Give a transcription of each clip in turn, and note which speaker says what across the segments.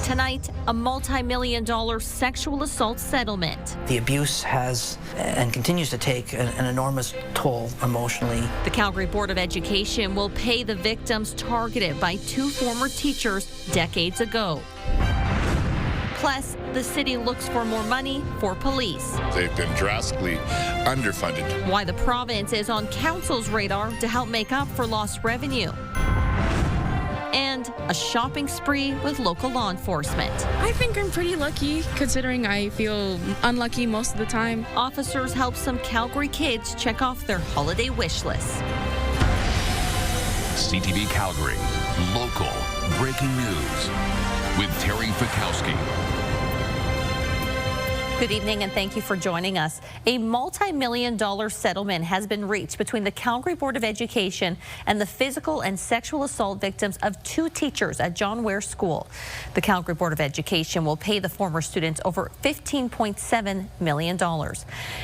Speaker 1: Tonight, a multi-million-dollar sexual assault settlement.
Speaker 2: The abuse has and continues to take an enormous toll emotionally.
Speaker 1: The Calgary Board of Education will pay the victims targeted by 2 former teachers decades ago. Plus, the city looks for more money for police.
Speaker 3: They've been drastically underfunded.
Speaker 1: Why the province is on council's radar to help make up for lost revenue. And a shopping spree with local law enforcement.
Speaker 4: I think I'm pretty lucky, considering I feel unlucky most of the time.
Speaker 1: Officers help some Calgary kids check off their holiday wish list.
Speaker 5: CTV Calgary, local breaking news with Terry Fikowski.
Speaker 1: Good evening and thank you for joining us. A multi-million-dollar settlement has been reached between the Calgary Board of Education and the physical and sexual assault victims of 2 teachers at John Ware School. The Calgary Board of Education will pay the former students over $15.7 million.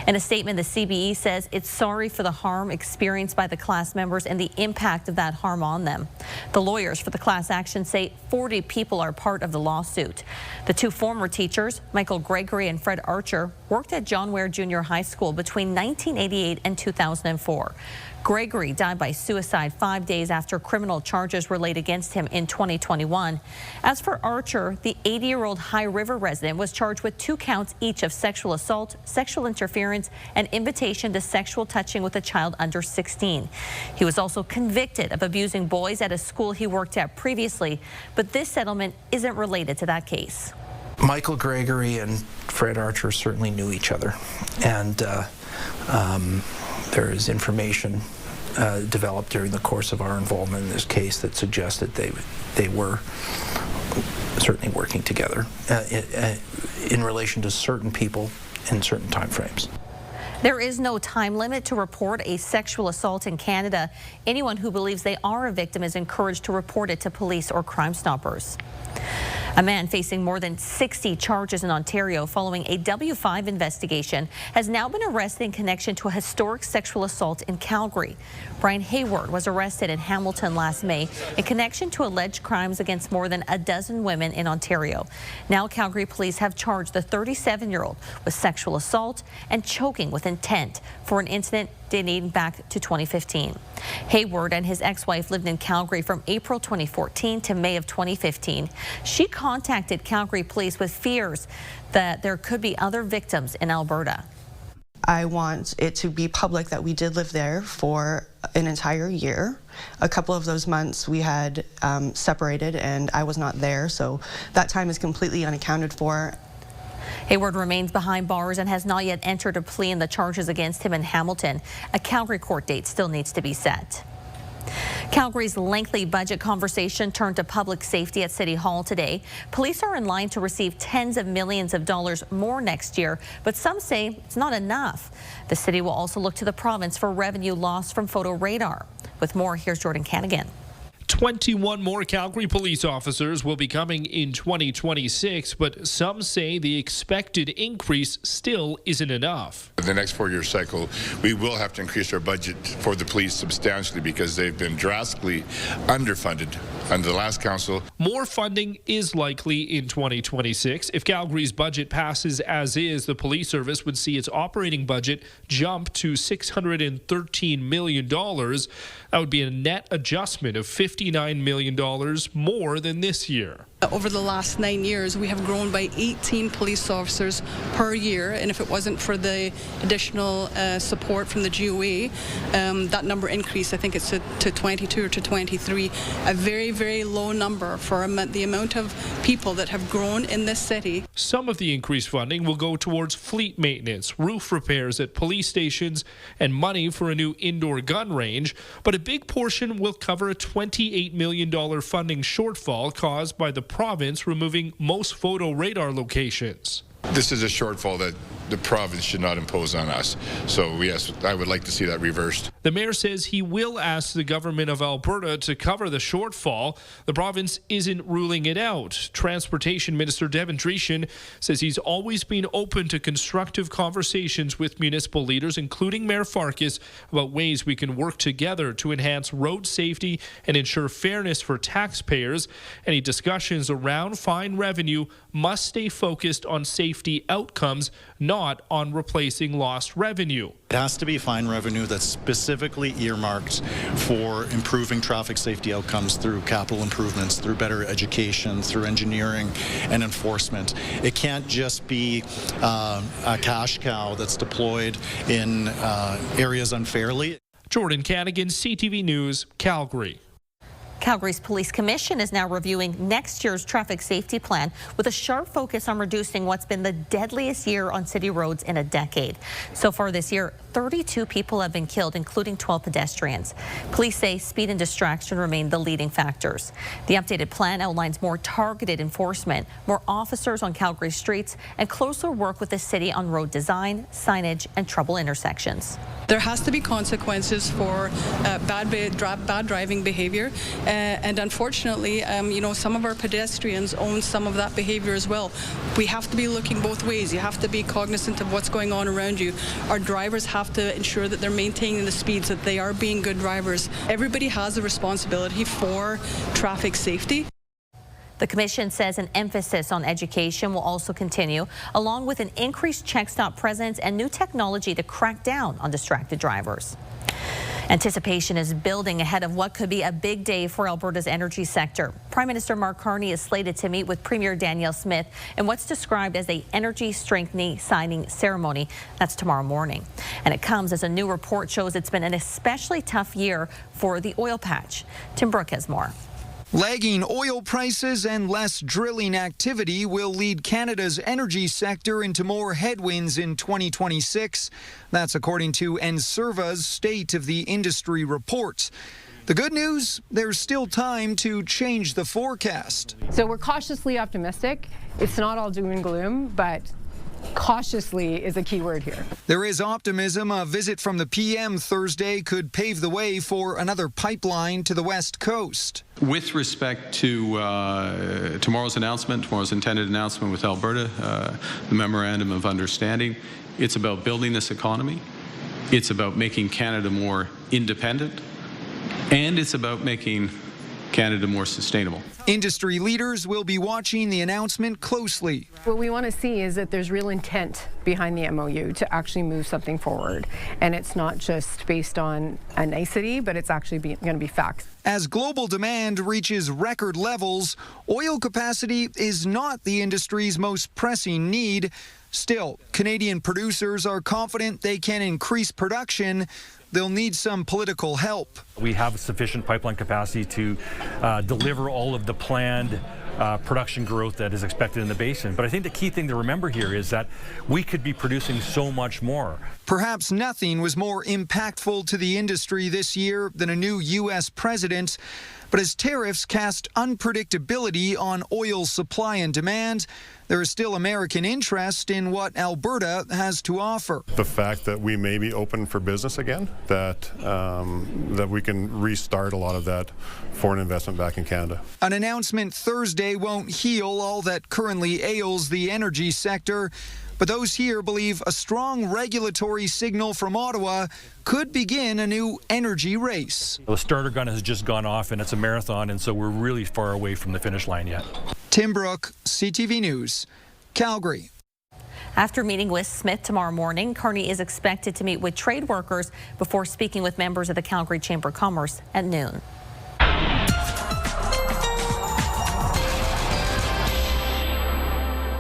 Speaker 1: In a statement, the CBE says it's sorry for the harm experienced by the class members and the impact of that harm on them. The lawyers for the class action say 40 people are part of the lawsuit. The 2 former teachers, Michael Gregory and Fred Archer, worked at John Ware Junior High School between 1988 and 2004. Gregory died by suicide 5 days after criminal charges were laid against him in 2021. As for Archer, the 80-year-old High River resident was charged with 2 counts each of sexual assault, sexual interference, and invitation to sexual touching with a child under 16. He was also convicted of abusing boys at a school he worked at previously, but this settlement isn't related to that case.
Speaker 2: Michael Gregory and Fred Archer certainly knew each other, and there is information developed during the course of our involvement in this case that suggested they were certainly working together in relation to certain people in certain time frames.
Speaker 1: There is no time limit to report a sexual assault in Canada. Anyone who believes they are a victim is encouraged to report it to police or Crime Stoppers. A man facing more than 60 charges in Ontario following a W5 investigation has now been arrested in connection to a historic sexual assault in Calgary. Brian Hayward was arrested in Hamilton last May in connection to alleged crimes against more than a dozen women in Ontario. Now Calgary police have charged the 37-year-old with sexual assault and choking with intent for an incident dating back to 2015. Hayward and his ex-wife lived in Calgary from April 2014 to May of 2015. She contacted Calgary police with fears that there could be other victims in Alberta.
Speaker 6: I want it to be public that we did live there for an entire year. A couple of those months we had separated and I was not there, so that time is completely unaccounted for.
Speaker 1: Hayward remains behind bars and has not yet entered a plea in the charges against him in Hamilton. A Calgary court date still needs to be set. Calgary's lengthy budget conversation turned to public safety at City Hall today. Police are in line to receive tens of millions of dollars more next year, but some say it's not enough. The city will also look to the province for revenue lost from photo radar. With more, here's Jordan Canagan.
Speaker 7: 21 more Calgary police officers will be coming in 2026, but some say the expected increase still isn't enough.
Speaker 3: In the next 4-year cycle, we will have to increase our budget for the police substantially because they've been drastically underfunded under the last council.
Speaker 7: More funding is likely in 2026. If Calgary's budget passes as is, the police service would see its operating budget jump to $613 million. That would be a net adjustment of $59 million more than this year.
Speaker 8: Over the last 9 years, we have grown by 18 police officers per year, and if it wasn't for the additional support from the GOA, that number increased. I think it's to 22 or to 23. A very, very low number for the amount of people that have grown in this city.
Speaker 7: Some of the increased funding will go towards fleet maintenance, roof repairs at police stations, and money for a new indoor gun range, but a big portion will cover a $28 million funding shortfall caused by the province removing most photo radar locations.
Speaker 3: This is a shortfall that the province should not impose on us. So yes, I would like to see that reversed.
Speaker 7: The mayor says he will ask the government of Alberta to cover the shortfall. The province isn't ruling it out. Transportation Minister Devin Dreeshen says he's always been open to constructive conversations with municipal leaders, including Mayor Farkas, about ways we can work together to enhance road safety and ensure fairness for taxpayers. Any discussions around fine revenue must stay focused on safety outcomes, not on replacing lost revenue.
Speaker 9: It has to be fine revenue that's specifically earmarked for improving traffic safety outcomes through capital improvements, through better education, through engineering and enforcement. It can't just be a cash cow that's deployed in areas unfairly.
Speaker 7: Jordan Canigan, CTV News, Calgary.
Speaker 1: Calgary's Police Commission is now reviewing next year's traffic safety plan with a sharp focus on reducing what's been the deadliest year on city roads in a decade. So far this year, 32 people have been killed, including 12 pedestrians. Police say speed and distraction remain the leading factors. The updated plan outlines more targeted enforcement, more officers on Calgary streets, and closer work with the city on road design, signage, and trouble intersections.
Speaker 8: There has to be consequences for bad driving behavior. And unfortunately, some of our pedestrians own some of that behavior as well. We have to be looking both ways. You have to be cognizant of what's going on around you. Our drivers have to ensure that they're maintaining the speeds, that they are being good drivers. Everybody has a responsibility for traffic safety.
Speaker 1: The Commission says an emphasis on education will also continue, along with an increased check stop presence and new technology to crack down on distracted drivers. Anticipation is building ahead of what could be a big day for Alberta's energy sector. Prime Minister Mark Carney is slated to meet with Premier Danielle Smith in what's described as a energy strengthening signing ceremony. That's tomorrow morning. And it comes as a new report shows it's been an especially tough year for the oil patch. Tim Brooke has more.
Speaker 10: Lagging oil prices and less drilling activity will lead Canada's energy sector into more headwinds in 2026. That's according to NSERVA's State of the Industry report. The good news, there's still time to change the forecast.
Speaker 11: So we're cautiously optimistic. It's not all doom and gloom, but cautiously is a key word here.
Speaker 10: There is optimism. A visit from the PM Thursday could pave the way for another pipeline to the West Coast.
Speaker 12: With respect to tomorrow's intended announcement with Alberta, the Memorandum of Understanding, it's about building this economy. It's about making Canada more independent, and it's about making Canada more sustainable.
Speaker 10: Industry leaders will be watching the announcement closely.
Speaker 11: What we want to see is that there's real intent behind the MOU to actually move something forward. And it's not just based on a nicety, but it's actually going to be facts.
Speaker 10: As global demand reaches record levels, oil capacity is not the industry's most pressing need. Still, Canadian producers are confident they can increase production. They'll need some political help.
Speaker 13: We have sufficient pipeline capacity to deliver all of the planned production growth that is expected in the basin. But I think the key thing to remember here is that we could be producing so much more.
Speaker 10: Perhaps nothing was more impactful to the industry this year than a new U.S. president. But as tariffs cast unpredictability on oil supply and demand, there is still American interest in what Alberta has to offer.
Speaker 14: The fact that we may be open for business again, that we can restart a lot of that foreign investment back in Canada.
Speaker 10: An announcement Thursday won't heal all that currently ails the energy sector. But those here believe a strong regulatory signal from Ottawa could begin a new energy race.
Speaker 13: The starter gun has just gone off, and it's a marathon, and so we're really far away from the finish line yet.
Speaker 10: Tim Brooke, CTV News, Calgary.
Speaker 1: After meeting with Smith tomorrow morning, Carney is expected to meet with trade workers before speaking with members of the Calgary Chamber of Commerce at noon.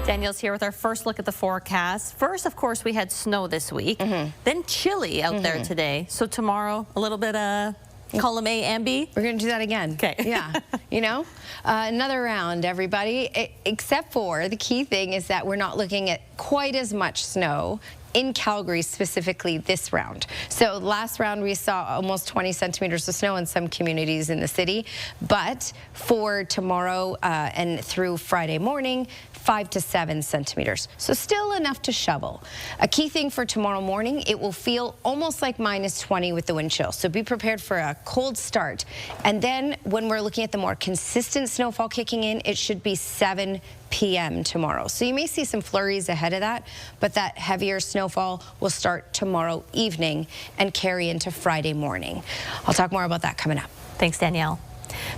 Speaker 1: Danielle's here with our first look at the forecast. First, of course, we had snow this week, then chilly out there today. So tomorrow, a little bit of column A and B.
Speaker 15: We're going to do that again.
Speaker 1: Okay.
Speaker 15: Yeah. Another round, everybody. Except for the key thing is that we're not looking at quite as much snow in Calgary specifically this round. So last round we saw almost 20 centimeters of snow in some communities in the city, but for tomorrow and through Friday morning, 5 to 7 centimeters. So still enough to shovel. A key thing for tomorrow morning, it will feel almost like -20 with the wind chill. So be prepared for a cold start. And then when we're looking at the more consistent snowfall kicking in, it should be 7 p.m. tomorrow. So you may see some flurries ahead of that, but that heavier snowfall will start tomorrow evening and carry into Friday morning. I'll talk more about that coming up.
Speaker 1: Thanks, Danielle.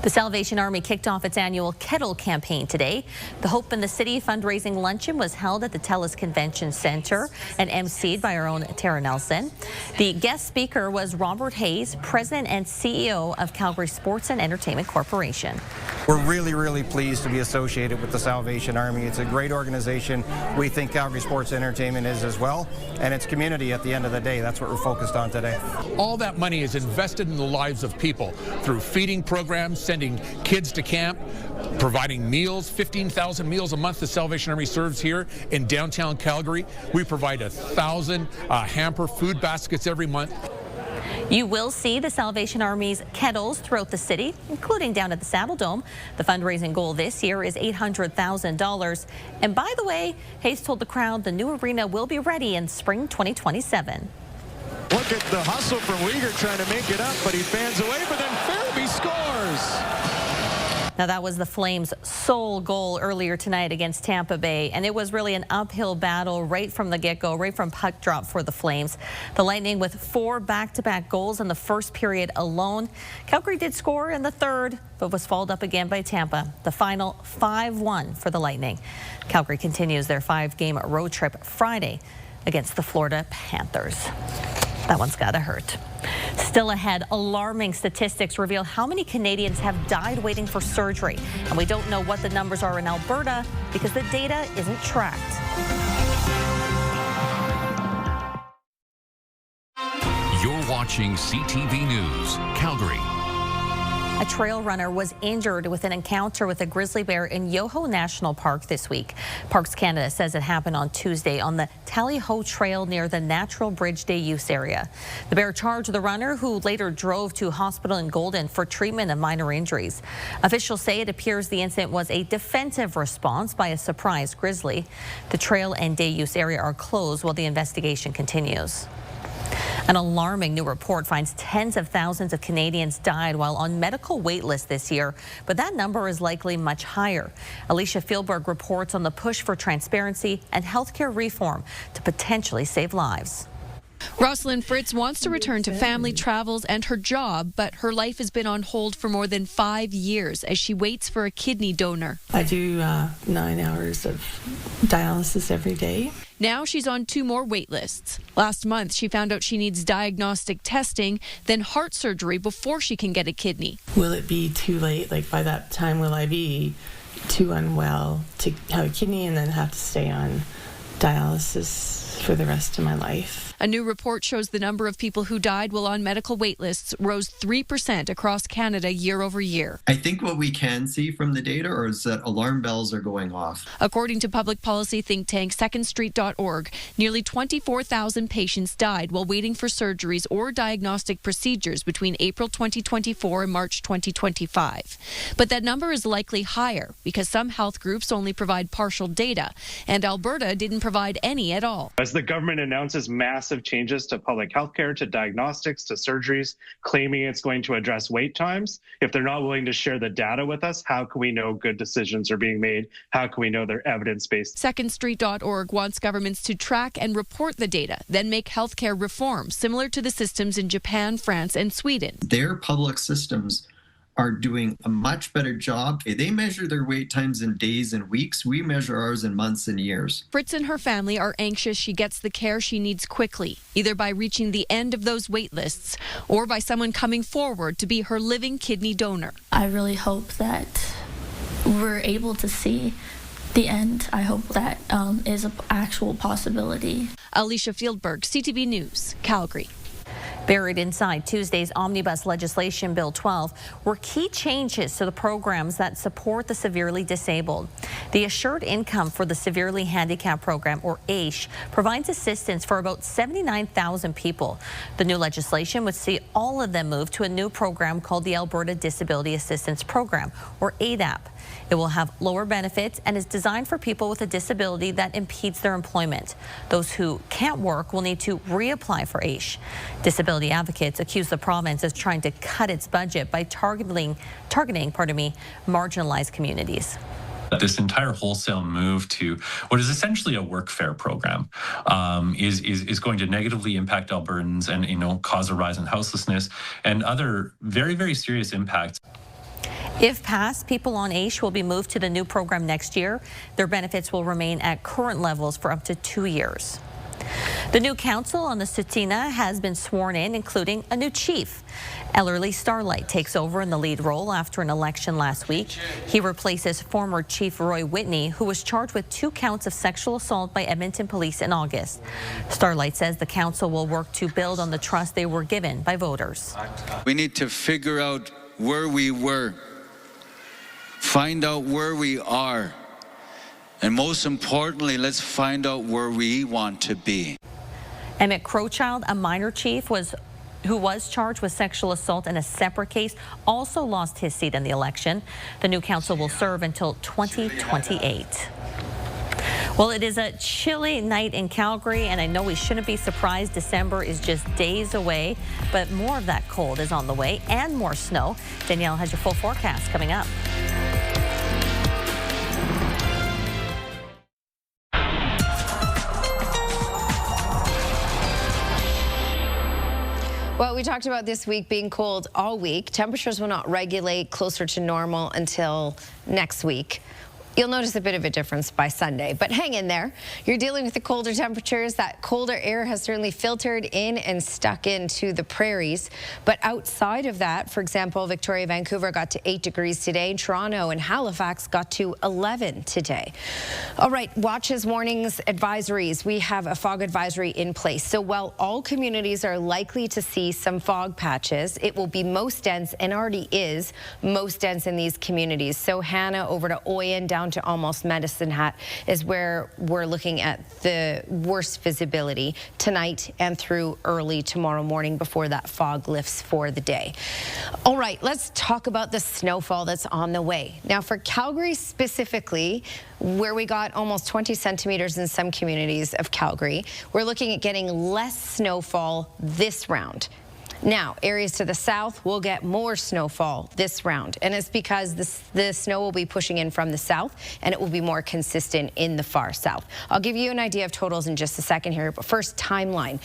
Speaker 1: The Salvation Army kicked off its annual Kettle campaign today. The Hope in the City fundraising luncheon was held at the TELUS Convention Center and emceed by our own Tara Nelson. The guest speaker was Robert Hayes, President and CEO of Calgary Sports and Entertainment Corporation.
Speaker 16: We're really pleased to be associated with the Salvation Army. It's a great organization. We think Calgary Sports and Entertainment is as well, and it's community at the end of the day. That's what we're focused on today.
Speaker 17: All that money is invested in the lives of people through feeding programs, sending kids to camp, providing meals, 15,000 meals a month the Salvation Army serves here in downtown Calgary. We provide 1,000 hamper food baskets every month.
Speaker 1: You will see the Salvation Army's kettles throughout the city, including down at the Saddle Dome. The fundraising goal this year is $800,000. And by the way, Hayes told the crowd the new arena will be ready in spring 2027.
Speaker 18: Look at the hustle from Uyghur trying to make it up, but he fans away, but then Farabee scores.
Speaker 1: Now, that was the Flames' sole goal earlier tonight against Tampa Bay, and it was really an uphill battle right from the get-go, right from puck drop for the Flames. The Lightning with 4 back-to-back goals in the first period alone. Calgary did score in the third, but was followed up again by Tampa. The final 5-1 for the Lightning. Calgary continues their 5-game road trip Friday against the Florida Panthers. That one's gotta hurt. Still ahead, alarming statistics reveal how many Canadians have died waiting for surgery. And we don't know what the numbers are in Alberta because the data isn't tracked.
Speaker 5: You're watching CTV News, Calgary.
Speaker 1: A trail runner was injured with an encounter with a grizzly bear in Yoho National Park this week. Parks Canada says it happened on Tuesday on the Tally-Ho Trail near the Natural Bridge Day use area. The bear charged the runner, who later drove to a hospital in Golden for treatment of minor injuries. Officials say it appears the incident was a defensive response by a surprise grizzly. The trail and day use area are closed while the investigation continues. An alarming new report finds tens of thousands of Canadians died while on medical wait lists this year, but that number is likely much higher. Alicia Fieldberg reports on the push for transparency and healthcare reform to potentially save lives.
Speaker 19: Rosalind Fritz wants to return to family travels and her job, but her life has been on hold for more than 5 years as she waits for a kidney donor.
Speaker 20: I do 9 hours of dialysis every day.
Speaker 19: Now she's on 2 more wait lists. Last month, she found out she needs diagnostic testing, then heart surgery before she can get a kidney.
Speaker 20: Will it be too late? Like, by that time, will I be too unwell to have a kidney and then have to stay on dialysis for the rest of my life?
Speaker 19: A new report shows the number of people who died while on medical wait lists rose 3% across Canada year over year.
Speaker 21: I think what we can see from the data is that alarm bells are going off.
Speaker 19: According to public policy think tank secondstreet.org, nearly 24,000 patients died while waiting for surgeries or diagnostic procedures between April 2024 and March 2025. But that number is likely higher because some health groups only provide partial data, and Alberta didn't provide any at all.
Speaker 22: As the government announces massive changes to public health care, to diagnostics, to surgeries, claiming it's going to address wait times, if they're not willing to share the data with us, how can we know good decisions are being made? How can we know they're evidence-based?
Speaker 19: Secondstreet.org wants governments to track and report the data, then make healthcare reform similar to the systems in Japan, France, and Sweden.
Speaker 21: Their public systems are doing a much better job. They measure their wait times in days and weeks. We measure ours in months and years.
Speaker 19: Fritz and her family are anxious she gets the care she needs quickly, either by reaching the end of those wait lists or by someone coming forward to be her living kidney donor.
Speaker 23: I really hope that we're able to see the end. I hope that is an actual possibility.
Speaker 19: Alicia Fieldberg, CTV News, Calgary.
Speaker 1: Buried inside Tuesday's omnibus legislation, Bill 12, were key changes to the programs that support the severely disabled. The Assured Income for the Severely Handicapped program, or AISH, provides assistance for about 79,000 people. The new legislation would see all of them move to a new program called the Alberta Disability Assistance Program, or ADAP. It will have lower benefits and is designed for people with a disability that impedes their employment. Those who can't work will need to reapply for AISH. Disability advocates accuse the province of trying to cut its budget by targeting marginalized communities.
Speaker 2: This entire wholesale move to what is essentially a workfare program is going to negatively impact Albertans and cause a rise in houselessness and other very, very serious impacts.
Speaker 1: If passed, people on AISH will be moved to the new program next year. Their benefits will remain at current levels for up to 2 years. The new council on the Tsuut'ina has been sworn in, including a new chief. Ellery Starlight takes over in the lead role after an election last week. He replaces former Chief Roy Whitney, who was charged with 2 counts of sexual assault by Edmonton police in August. Starlight says the council will work to build on the trust they were given by voters.
Speaker 4: We need to figure out where we were, find out where we are, and most importantly, let's find out where we want to be.
Speaker 1: Emmett Crowchild, a minor chief who was charged with sexual assault in a separate case, also lost his seat in the election. The new council will serve until 2028. Well, it is a chilly night in Calgary, and I know we shouldn't be surprised. December is just days away, but more of that cold is on the way and more snow. Danielle has your full forecast coming up.
Speaker 15: Well, we talked about this week being cold all week. Temperatures will not regulate closer to normal until next week. You'll notice a bit of a difference by Sunday, but hang in there. You're dealing with the colder temperatures. That colder air has certainly filtered in and stuck into the prairies. But outside of that, for example, Victoria, Vancouver got to 8 degrees today. Toronto and Halifax got to 11 today. All right, watches, warnings, advisories. We have a fog advisory in place. So while all communities are likely to see some fog patches, it will be most dense and already is most dense in these communities. So Hannah over to Oyen, down to almost Medicine Hat is where we're looking at the worst visibility tonight and through early tomorrow morning before that fog lifts for the day. All right, let's talk about the snowfall that's on the way. Now for Calgary specifically, where we got almost 20 centimeters in some communities of Calgary, we're looking at getting less snowfall this round. Now, areas to the south will get more snowfall this round, and it's because the snow will be pushing in from the south, and it will be more consistent in the far south. I'll give you an idea of totals in just a second here, but first, timeline.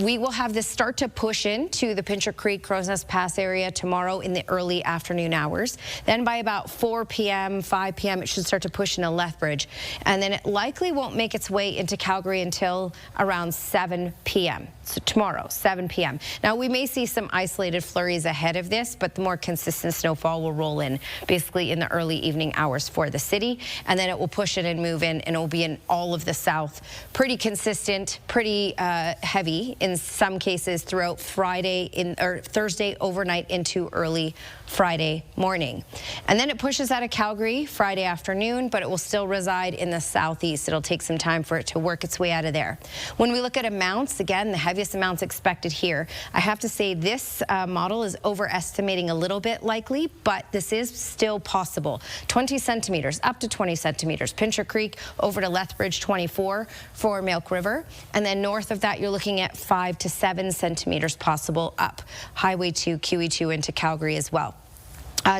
Speaker 15: We will have this start to push into the Pincher Creek, Crow's Nest Pass area tomorrow in the early afternoon hours. Then by about 4 p.m., 5 p.m., it should start to push into Lethbridge, and then it likely won't make its way into Calgary until around 7 p.m. So tomorrow, 7 p.m. Now, we may see some isolated flurries ahead of this, but the more consistent snowfall will roll in basically in the early evening hours for the city, and then it will push in and move in, and it will be in all of the south. Pretty consistent, pretty heavy in some cases throughout Thursday overnight into early Friday morning. And then it pushes out of Calgary Friday afternoon, but it will still reside in the southeast. It'll take some time for it to work its way out of there. When we look at amounts, again, the heaviest amounts expected here, I have to say this model is overestimating a little bit likely, but this is still possible. 20 centimeters, up to 20 centimeters. Pincher Creek over to Lethbridge, 24 for Milk River. And then north of that, you're looking at 5 to 7 centimeters possible up. Highway 2, QE2 into Calgary as well.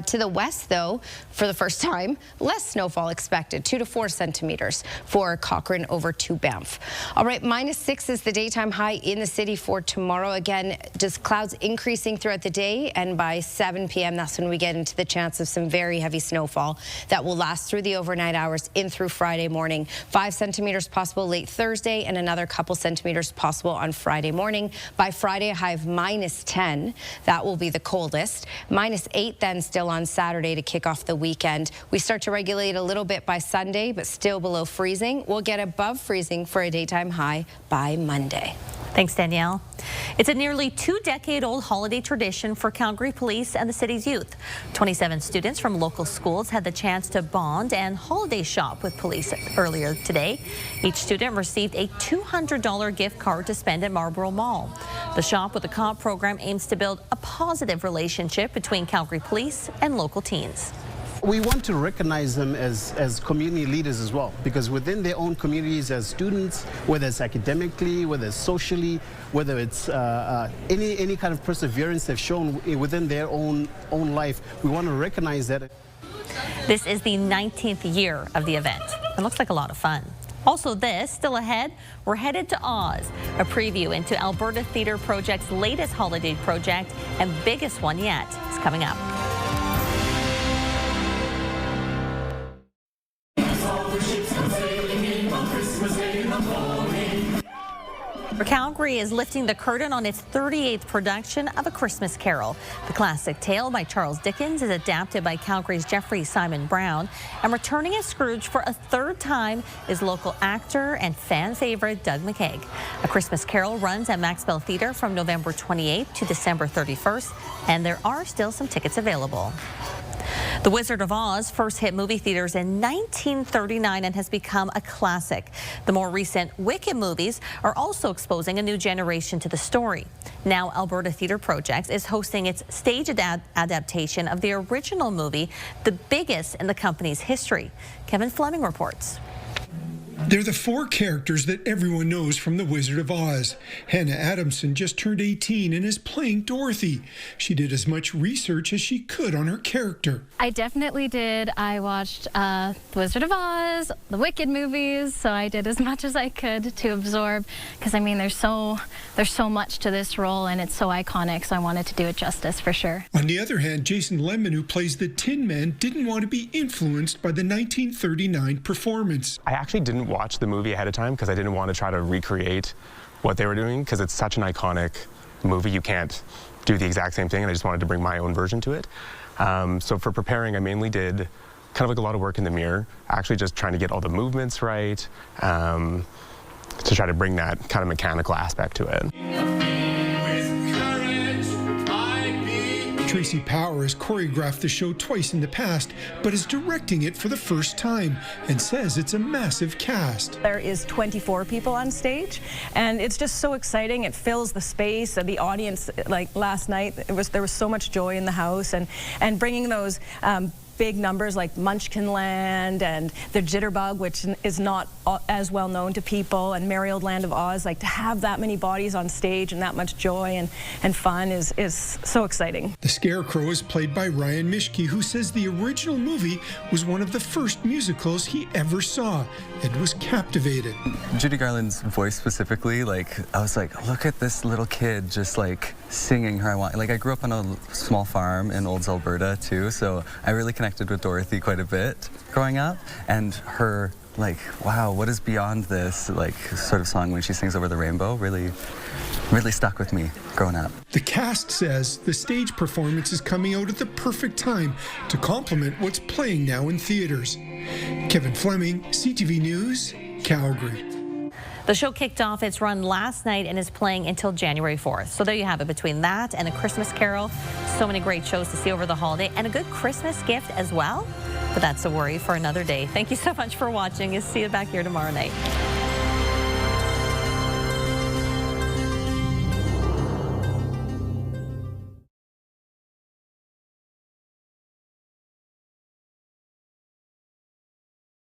Speaker 15: To the west, though, for the first time, less snowfall expected, 2 to 4 centimeters for Cochrane over to Banff. All right, -6 is the daytime high in the city for tomorrow. Again, just clouds increasing throughout the day, and by 7 p.m., that's when we get into the chance of some very heavy snowfall that will last through the overnight hours in through Friday morning. 5 centimeters possible late Thursday, and another couple centimeters possible on Friday morning. By Friday, a high of -10. That will be the coldest. -8 then still on Saturday to kick off the weekend. We start to regulate a little bit by Sunday, but still below freezing. We'll get above freezing for a daytime high by Monday.
Speaker 1: Thanks, Danielle. It's a nearly 2-decade-old holiday tradition for Calgary Police and the city's youth. 27 students from local schools had the chance to bond and holiday shop with police earlier today. Each student received a $200 gift card to spend at Marlborough Mall. The Shop with a Cop program aims to build a positive relationship between Calgary Police and local teens.
Speaker 3: We want to recognize them as community leaders as well, because within their own communities as students, whether it's academically, whether it's socially, whether it's any kind of perseverance they've shown within their own life, we want to recognize that.
Speaker 1: This is the 19th year of the event. It looks like a lot of fun. Also still ahead, we're headed to Oz, a preview into Alberta Theatre Project's latest holiday project and biggest one yet is coming up. Calgary is lifting the curtain on its 38th production of A Christmas Carol. The classic tale by Charles Dickens is adapted by Calgary's Jeffrey Simon Brown, and returning as Scrooge for a third time is local actor and fan favorite Doug McKeag. A Christmas Carol runs at Maxwell Theatre from November 28th to December 31st, and there are still some tickets available. The Wizard of Oz first hit movie theaters in 1939 and has become a classic. The more recent Wicked movies are also exposing a new generation to the story. Now Alberta Theatre Projects is hosting its stage adaptation of the original movie, the biggest in the company's history. Kevin Fleming reports.
Speaker 6: They're the four characters that everyone knows from The Wizard of Oz. Hannah Adamson just turned 18 and is playing Dorothy. She did as much research as she could on her character.
Speaker 9: I definitely did. I watched The Wizard of Oz, the Wicked movies, so I did as much as I could to absorb, because I mean there's so much to this role and it's so iconic, so I wanted to do it justice for sure.
Speaker 6: On the other hand, Jason Lemon, who plays the Tin Man, didn't want to be influenced by the 1939 performance.
Speaker 24: I actually didn't watch the movie ahead of time because I didn't want to try to recreate what they were doing, because it's such an iconic movie. You can't do the exact same thing, and I just wanted to bring my own version to it. So for preparing, I mainly did kind of like a lot of work in the mirror, actually just trying to get all the movements right, to try to bring that kind of mechanical aspect to it.
Speaker 6: Tracy Power has choreographed the show twice in the past, but is directing it for the first time and says it's a massive cast.
Speaker 25: There is 24 people on stage, and it's just so exciting. It fills the space, and the audience, like last night, there was so much joy in the house, and bringing those big numbers like Munchkinland and the Jitterbug, which is not as well known to people, and Merry Old Land of Oz, like to have that many bodies on stage and that much joy and fun is so exciting.
Speaker 6: The Scarecrow is played by Ryan Mishke, who says the original movie was one of the first musicals he ever saw and was captivated.
Speaker 26: Judy Garland's voice specifically, like I was like, look at this little kid just like singing her. I grew up on a small farm in Olds, Alberta too, so I really connected with Dorothy quite a bit growing up, and her like, wow, what is beyond this like sort of song when she sings over the rainbow really stuck with me growing up.
Speaker 6: The cast says the stage performance is coming out at the perfect time to complement what's playing now in theaters. Kevin Fleming, CTV News, Calgary.
Speaker 1: The show kicked off its run last night and is playing until January 4th. So there you have it. Between that and A Christmas Carol, so many great shows to see over the holiday, and a good Christmas gift as well. But that's a worry for another day. Thank you so much for watching. You'll see you back here tomorrow night.